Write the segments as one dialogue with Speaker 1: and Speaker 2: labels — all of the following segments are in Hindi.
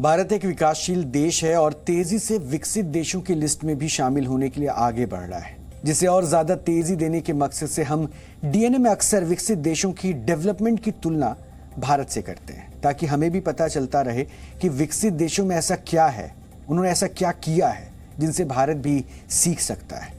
Speaker 1: भारत एक विकासशील देश है और तेजी से विकसित देशों की लिस्ट में भी शामिल होने के लिए आगे बढ़ रहा है, जिसे और ज्यादा तेजी देने के मकसद से हम डीएनए में अक्सर विकसित देशों की डेवलपमेंट की तुलना भारत से करते हैं, ताकि हमें भी पता चलता रहे कि विकसित देशों में ऐसा क्या है, उन्होंने ऐसा क्या किया है जिनसे भारत भी सीख सकता है।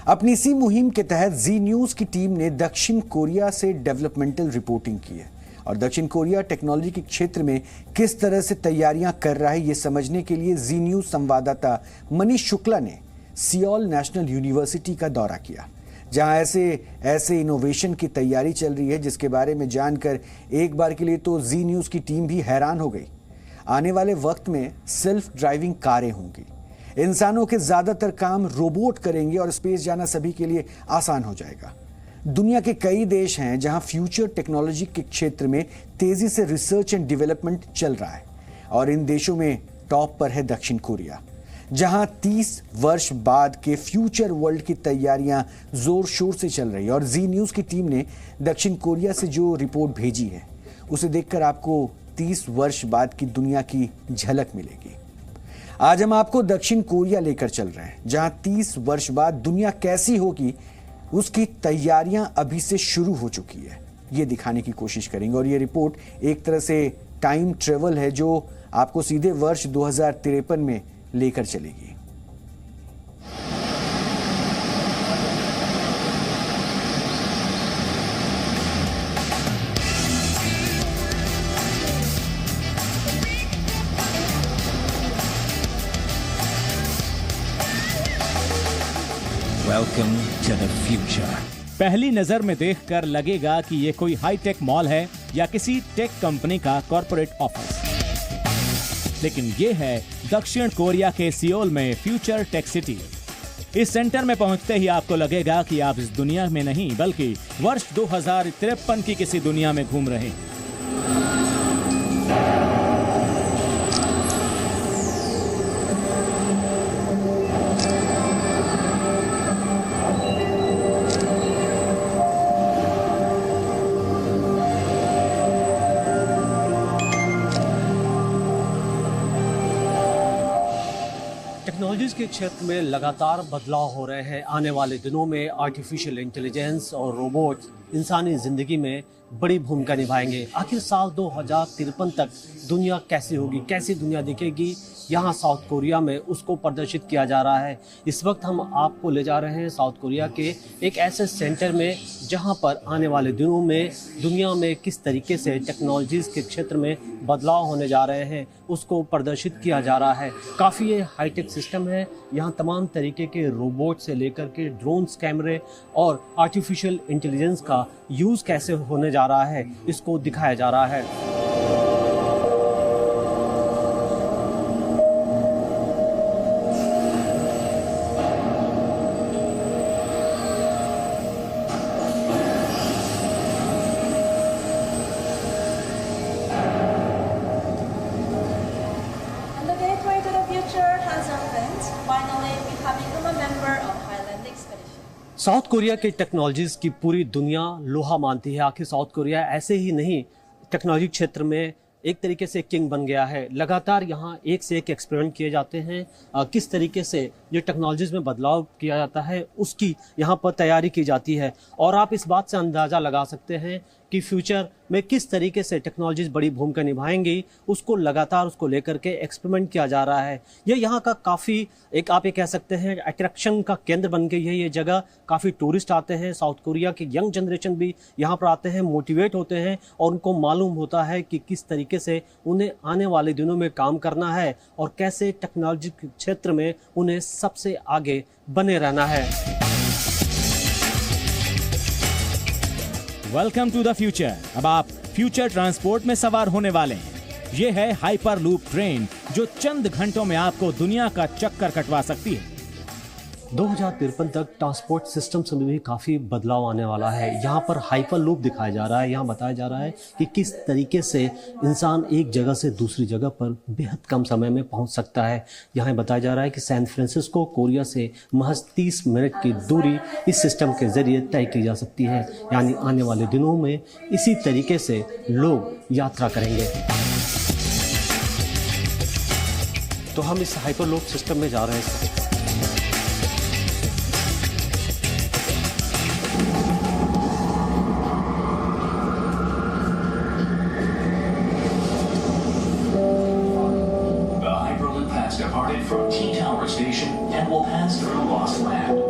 Speaker 1: अपनी इसी मुहिम के तहत जी न्यूज की टीम ने दक्षिण कोरिया से डेवलपमेंटल रिपोर्टिंग की है और दक्षिण कोरिया टेक्नोलॉजी के क्षेत्र में किस तरह से तैयारियां कर रहा है, ये समझने के लिए जी न्यूज संवाददाता मनीष शुक्ला ने सियोल नेशनल यूनिवर्सिटी का दौरा किया, जहां ऐसे इनोवेशन की तैयारी चल रही है जिसके बारे में जानकर एक बार के लिए तो जी न्यूज की टीम भी हैरान हो गई। आने वाले वक्त में सेल्फ ड्राइविंग कारें होंगी, इंसानों के ज्यादातर काम रोबोट करेंगे और स्पेस जाना सभी के लिए आसान हो जाएगा। दुनिया के कई देश हैं जहां फ्यूचर टेक्नोलॉजी के क्षेत्र में तेजी से रिसर्च एंड डेवलपमेंट चल रहा है और इन देशों में टॉप पर है दक्षिण कोरिया, जहां 30 वर्ष बाद के फ्यूचर वर्ल्ड की तैयारियां जोर शोर से चल रही है। और जी न्यूज की टीम ने दक्षिण कोरिया से जो रिपोर्ट भेजी है उसे देखकर आपको 30 वर्ष बाद की दुनिया की झलक मिलेगी। आज हम आपको दक्षिण कोरिया लेकर चल रहे हैं, जहां 30 वर्ष बाद दुनिया कैसी होगी उसकी तैयारियां अभी से शुरू हो चुकी है, ये दिखाने की कोशिश करेंगे। और ये रिपोर्ट एक तरह से टाइम ट्रेवल है जो आपको सीधे वर्ष 2053 में लेकर चलेगी।
Speaker 2: Welcome to the future.
Speaker 3: पहली नजर में देखकर लगेगा कि ये कोई हाईटेक मॉल है या किसी टेक कंपनी का कॉर्पोरेट ऑफिस, लेकिन ये है दक्षिण कोरिया के सियोल में फ्यूचर टेक सिटी। इस सेंटर में पहुंचते ही आपको लगेगा कि आप इस दुनिया में नहीं बल्कि वर्ष 2053 की किसी दुनिया में घूम रहे हैं।
Speaker 4: टेक्नोलॉजीज के क्षेत्र में लगातार बदलाव हो रहे हैं। आने वाले दिनों में आर्टिफिशियल इंटेलिजेंस और रोबोट इंसानी ज़िंदगी में बड़ी भूमिका निभाएंगे। आखिर साल 2053 तक दुनिया कैसी होगी, कैसी दुनिया दिखेगी, यहाँ साउथ कोरिया में उसको प्रदर्शित किया जा रहा है। इस वक्त हम आपको ले जा रहे हैं साउथ कोरिया के एक ऐसे सेंटर में जहाँ पर आने वाले दिनों में दुनिया में किस तरीके से टेक्नोलॉजीज़ के क्षेत्र में बदलाव होने जा रहे हैं उसको प्रदर्शित किया जा रहा है। काफ़ी ये हाईटेक सिस्टम है। यहाँ तमाम तरीके के रोबोट से लेकर के ड्रोन्स, कैमरे और आर्टिफिशियल इंटेलिजेंस का यूज़ कैसे होने जा रहा है इसको दिखाया जा रहा है। साउथ कोरिया के टेक्नोलॉजीज़ की पूरी दुनिया लोहा मानती है। आखिर साउथ कोरिया ऐसे ही नहीं, टेक्नोलॉजी क्षेत्र में एक तरीके से किंग बन गया है। लगातार यहाँ एक से एक एक्सपेरिमेंट किए जाते हैं। किस तरीके से जो टेक्नोलॉजीज़ में बदलाव किया जाता है उसकी यहाँ पर तैयारी की जाती है और आप इस बात से अंदाज़ा लगा सकते हैं कि फ्यूचर में किस तरीके से टेक्नोलॉजीज़ बड़ी भूमिका निभाएंगी। उसको लगातार उसको लेकर के एक्सपेरिमेंट किया जा रहा है। ये यहाँ का काफ़ी एक आप ये कह सकते हैं अट्रैक्शन का केंद्र बन गई है ये जगह। काफ़ी टूरिस्ट आते हैं, साउथ कोरिया की यंग जनरेशन भी यहाँ पर आते हैं, मोटिवेट होते हैं और उनको मालूम होता है कि किस तरीके से उन्हें आने वाले दिनों में काम करना है और कैसे टेक्नोलॉजी के क्षेत्र में उन्हें सबसे आगे बने रहना है।
Speaker 3: Welcome to the future. अब आप फ्यूचर ट्रांसपोर्ट में सवार होने वाले हैं। ये है हाइपर लूप ट्रेन जो चंद घंटों में आपको दुनिया का चक्कर कटवा सकती है।
Speaker 4: 2053 तक ट्रांसपोर्ट सिस्टम में भी काफ़ी बदलाव आने वाला है। यहाँ पर हाइपर लूप दिखाया जा रहा है। यहाँ बताया जा रहा है कि किस तरीके से इंसान एक जगह से दूसरी जगह पर बेहद कम समय में पहुँच सकता है। यहाँ बताया जा रहा है कि सैन फ्रांसिस्को कोरिया से महज 30 मिनट की दूरी इस सिस्टम के ज़रिए तय की जा सकती है। यानी आने वाले दिनों में इसी तरीके से लोग यात्रा करेंगे। तो हम इस हाइपरलूप सिस्टम में जा रहे हैं।
Speaker 2: The Hyperloop has departed from T Tower Station and will pass through Lost Land.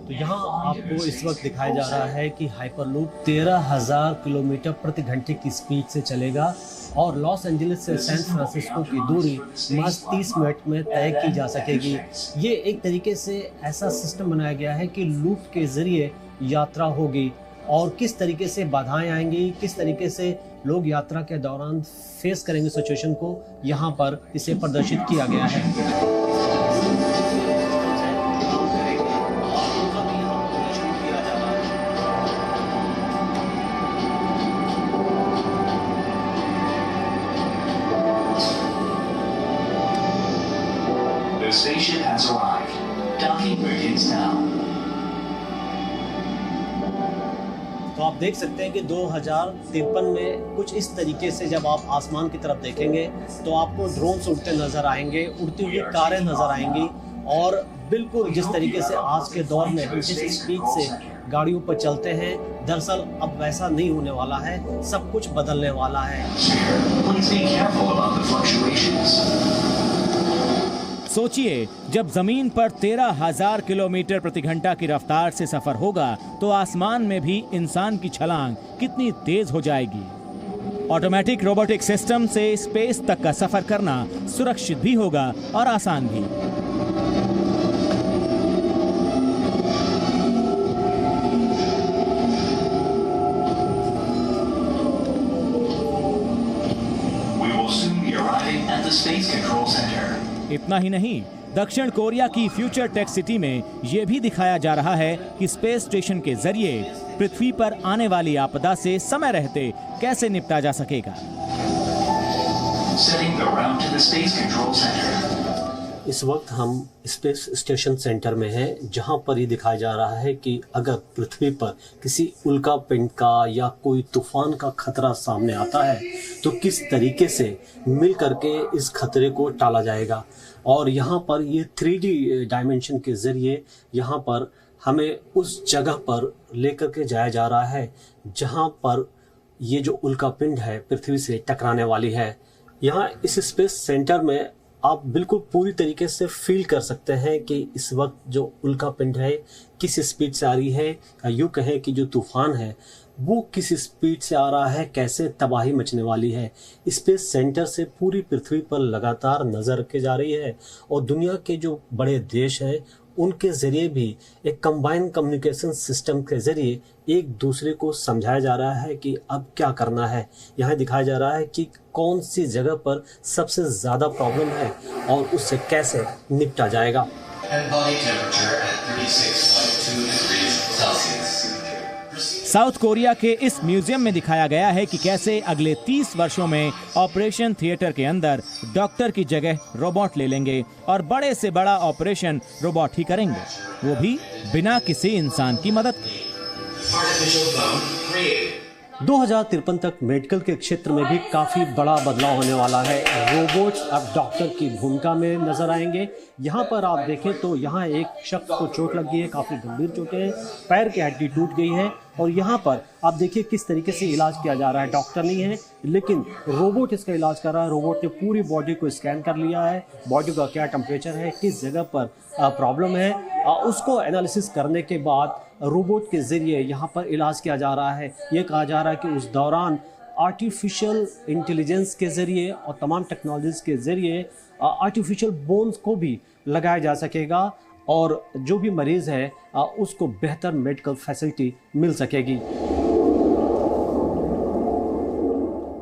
Speaker 4: तो यहाँ आपको इस वक्त दिखाया जा रहा है कि हाइपरलूप 13,000 किलोमीटर प्रति घंटे की स्पीड से चलेगा और लॉस एंजलिस से सैन फ्रांसिस्को की दूरी महज 30 मिनट में तय की जा सकेगी। ये एक तरीके से ऐसा सिस्टम बनाया गया है कि लूप के जरिए यात्रा होगी और किस तरीके से बाधाएं आएंगी, किस तरीके से लोग यात्रा के दौरान फेस करेंगे सिचुएशन को, यहाँ पर इसे प्रदर्शित किया गया है।
Speaker 2: The station has arrived. Docking begins now.
Speaker 4: तो आप देख सकते हैं कि 2053 में कुछ इस तरीके से जब आप आसमान की तरफ देखेंगे तो आपको ड्रोन्स उड़ते नजर आएंगे, उड़ती हुई कारें नजर आएंगी और बिल्कुल जिस तरीके से आज के दौर में हम जिस स्पीड से गाड़ियों पर चलते हैं, दरअसल अब वैसा नहीं होने वाला है, सब कुछ बदलने वाला है।
Speaker 2: Please be careful about the fluctuations.
Speaker 3: सोचिए, जब जमीन पर 13,000 किलोमीटर प्रति घंटा की रफ्तार से सफर होगा तो आसमान में भी इंसान की छलांग कितनी तेज हो जाएगी। ऑटोमेटिक रोबोटिक सिस्टम से स्पेस तक का सफर करना सुरक्षित भी होगा और आसान भी।
Speaker 2: We will soon be arriving at the Space Control Center.
Speaker 3: इतना ही नहीं, दक्षिण कोरिया की फ्यूचर टेक सिटी में यह भी दिखाया जा रहा है कि स्पेस स्टेशन के जरिए पृथ्वी पर आने वाली आपदा से समय रहते कैसे निपटा जा सकेगा।
Speaker 2: Setting the route to the Space Control Center.
Speaker 4: इस वक्त हम स्पेस स्टेशन सेंटर में हैं, जहां पर ये दिखाया जा रहा है कि अगर पृथ्वी पर किसी उल्कापिंड का या कोई तूफान का खतरा सामने आता है तो किस तरीके से मिल करके इस खतरे को टाला जाएगा। और यहाँ पर ये 3D डायमेंशन के ज़रिए यहाँ पर हमें उस जगह पर लेकर के जाया जा रहा है जहाँ पर ये जो उल्कापिंड है पृथ्वी से टकराने वाली है। यहाँ इस स्पेस सेंटर में आप बिल्कुल पूरी तरीके से फील कर सकते हैं कि इस वक्त जो उल्कापिंड है किस स्पीड से आ रही है, या यूँ कहें कि जो तूफान है वो किस स्पीड से आ रहा है, कैसे तबाही मचने वाली है। स्पेस सेंटर से पूरी पृथ्वी पर लगातार नज़र रखी जा रही है और दुनिया के जो बड़े देश हैं उनके ज़रिए भी एक कंबाइंड कम्युनिकेशन सिस्टम के ज़रिए एक दूसरे को समझाया जा रहा है कि अब क्या करना है। यहाँ दिखाया जा रहा है कि कौन सी जगह पर सबसे ज़्यादा प्रॉब्लम है और उससे कैसे निपटा जाएगा।
Speaker 2: And body temperature at 36.2 degrees Celsius.
Speaker 3: South Korea के इस म्यूजियम में दिखाया गया है कि कैसे अगले 30 वर्षों में ऑपरेशन थिएटर के अंदर डॉक्टर की जगह रोबोट ले लेंगे और बड़े से बड़ा ऑपरेशन रोबोट ही करेंगे, वो भी बिना किसी इंसान की मदद के।
Speaker 2: Artificial bone created.
Speaker 4: 2053 तक मेडिकल के क्षेत्र में भी काफ़ी बड़ा बदलाव होने वाला है। रोबोट्स अब डॉक्टर की भूमिका में नजर आएंगे। यहाँ पर आप देखें तो यहाँ एक शख्स को चोट लग गई है, काफ़ी गंभीर चोटें हैं, पैर की हड्डी टूट गई है और यहाँ पर आप देखिए किस तरीके से इलाज किया जा रहा है। डॉक्टर नहीं है लेकिन रोबोट इसका इलाज कर रहा है। रोबोट ने पूरी बॉडी को स्कैन कर लिया है, बॉडी का क्या टेम्परेचर है, किस जगह पर प्रॉब्लम है, उसको एनालिसिस करने के बाद रोबोट के ज़रिए यहाँ पर इलाज किया जा रहा है। ये कहा जा रहा है कि उस दौरान आर्टिफिशियल इंटेलिजेंस के ज़रिए और तमाम टेक्नोलॉजीज़ के ज़रिए आर्टिफिशियल बोन्स को भी लगाया जा सकेगा और जो भी मरीज़ है उसको बेहतर मेडिकल फैसिलिटी मिल सकेगी।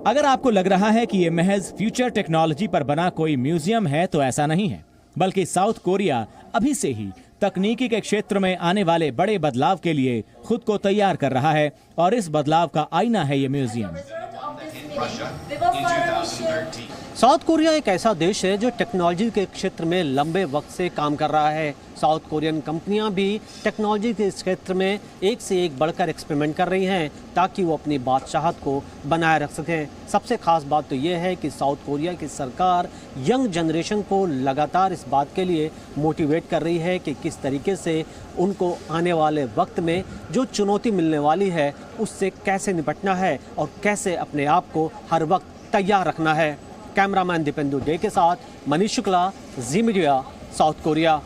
Speaker 3: अगर आपको लग रहा है कि ये महज फ्यूचर टेक्नोलॉजी पर बना कोई म्यूजियम है तो ऐसा नहीं है, बल्कि साउथ कोरिया अभी से ही तकनीकी के क्षेत्र में आने वाले बड़े बदलाव के लिए खुद को तैयार कर रहा है और इस बदलाव का आईना है ये museum.
Speaker 2: Russia in 2013.
Speaker 4: South Korea एक ऐसा देश है जो टेक्नोलॉजी के क्षेत्र में लंबे वक्त से काम कर रहा है। साउथ कोरियन कंपनियां भी टेक्नोलॉजी के क्षेत्र में एक से एक बढ़कर एक्सपेरिमेंट कर रही हैं ताकि वो अपनी बादशाहत को बनाए रख सकें। सबसे खास बात तो ये है कि साउथ कोरिया की सरकार यंग जनरेशन को लगातार इस बात के लिए मोटिवेट कर रही है कि किस तरीके से उनको आने वाले वक्त में जो चुनौती मिलने वाली है उससे कैसे निपटना है और कैसे अपने आप को हर वक्त तैयार रखना है। कैमरामैन दीपेंदु डे के साथ मनीष शुक्ला, जी मीडिया, साउथ कोरिया।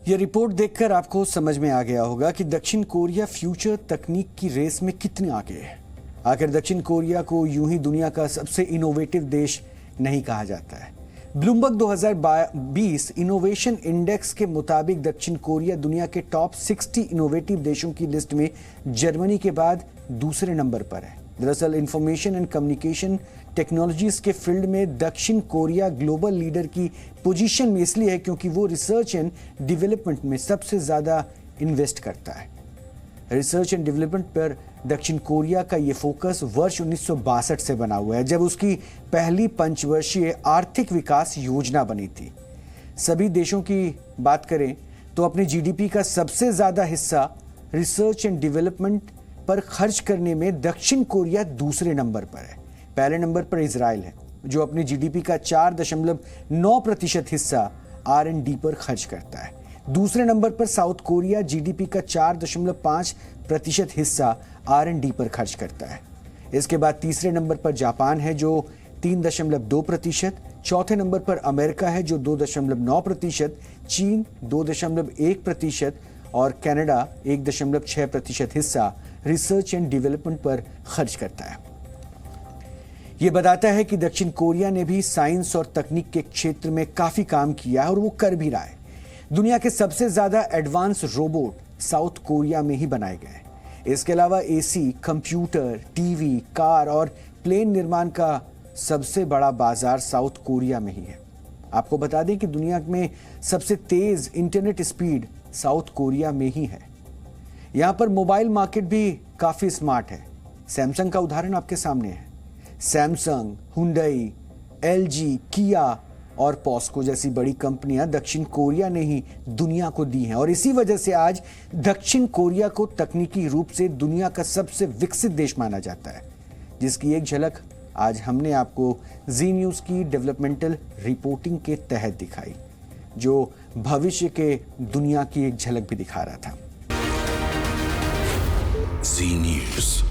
Speaker 1: ये रिपोर्ट देखकर आपको समझ में आ गया होगा कि दक्षिण कोरिया फ्यूचर तकनीक की रेस में कितने आगे है। आखिर दक्षिण कोरिया को यूं ही दुनिया का सबसे इनोवेटिव देश नहीं कहा जाता है। ब्लूमबर्ग 2020 इनोवेशन इंडेक्स के मुताबिक दक्षिण कोरिया दुनिया के टॉप 60 इनोवेटिव देशों की लिस्ट में जर्मनी के बाद दूसरे नंबर पर है। दरअसल इंफॉर्मेशन एंड कम्युनिकेशन टेक्नोलॉजीज के फील्ड में दक्षिण कोरिया ग्लोबल लीडर की पोजीशन में इसलिए है क्योंकि वो रिसर्च एंड डेवलपमेंट में सबसे ज्यादा इन्वेस्ट करता है। रिसर्च एंड डेवलपमेंट पर दक्षिण कोरिया का ये फोकस वर्ष 1962 से बना हुआ है, जब उसकी पहली पंचवर्षीय आर्थिक विकास योजना बनी थी। सभी देशों की बात करें तो अपने जीडीपी का सबसे ज्यादा हिस्सा रिसर्च एंड डेवलपमेंट पर खर्च करने में दक्षिण कोरिया दूसरे नंबर पर है। पहले नंबर पर इजराइल है जो अपने जीडीपी का 4.9% हिस्सा R&D पर खर्च करता है। दूसरे नंबर पर साउथ कोरिया जीडीपी का 4.5% हिस्सा R&D पर खर्च करता है। इसके बाद तीसरे नंबर पर जापान है जो 3.2%, चौथे नंबर पर अमेरिका है जो 2.9%, चीन 2.1% और कनाडा 1.6% हिस्सा रिसर्च एंड डेवलपमेंट पर खर्च करता है। यह बताता है कि दक्षिण कोरिया ने भी साइंस और तकनीक के क्षेत्र में काफी काम किया है और वो कर भी रहा है। दुनिया के सबसे ज्यादा एडवांस रोबोट साउथ कोरिया में ही बनाए गए हैं। इसके अलावा एसी, कंप्यूटर, टीवी, कार और प्लेन निर्माण का सबसे बड़ा बाजार साउथ कोरिया में ही है। आपको बता दें कि दुनिया में सबसे तेज इंटरनेट स्पीड साउथ कोरिया में ही है। यहां पर मोबाइल मार्केट भी काफी स्मार्ट है। सैमसंग का उदाहरण आपके सामने है। सैमसंग, हुंडई, एलजी, किया और पॉस्को जैसी बड़ी कंपनियां दक्षिण कोरिया ने ही दुनिया को दी हैं और इसी वजह से आज दक्षिण कोरिया को तकनीकी रूप से दुनिया का सबसे विकसित देश माना जाता है, जिसकी एक झलक आज हमने आपको जी न्यूज़ की डेवलपमेंटल रिपोर्टिंग के तहत दिखाई, जो भविष्य के दुनिया की एक झलक भी दिखा रहा था।
Speaker 5: जी न्यूज़।